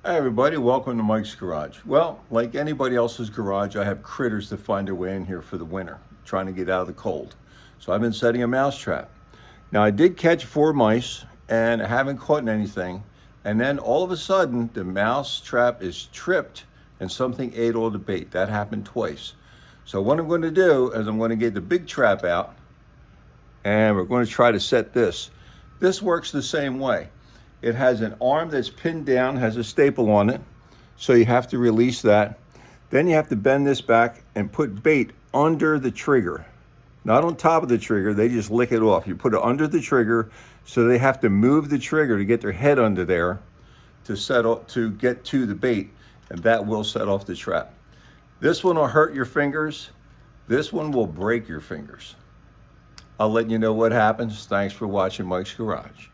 Hi everybody, welcome to Mike's Garage. Well, like anybody else's garage, I have critters that find their way in here for the winter, trying to get out of the cold. So I've been setting a mouse trap. Now I did catch 4 mice and I haven't caught anything. And then all of a sudden the mouse trap is tripped and something ate all the bait. That happened twice. So what I'm going to do is I'm going to get the big trap out and we're going to try to set this. This works the same way. It has an arm that's pinned down, has a staple on it, so you have to release that. Then you have to bend this back and put bait under the trigger. Not on top of the trigger, they just lick it off. You put it under the trigger, so they have to move the trigger to get their head under there to get to the bait, and that will set off the trap. This one will hurt your fingers. This one will break your fingers. I'll let you know what happens. Thanks for watching Mike's Garage.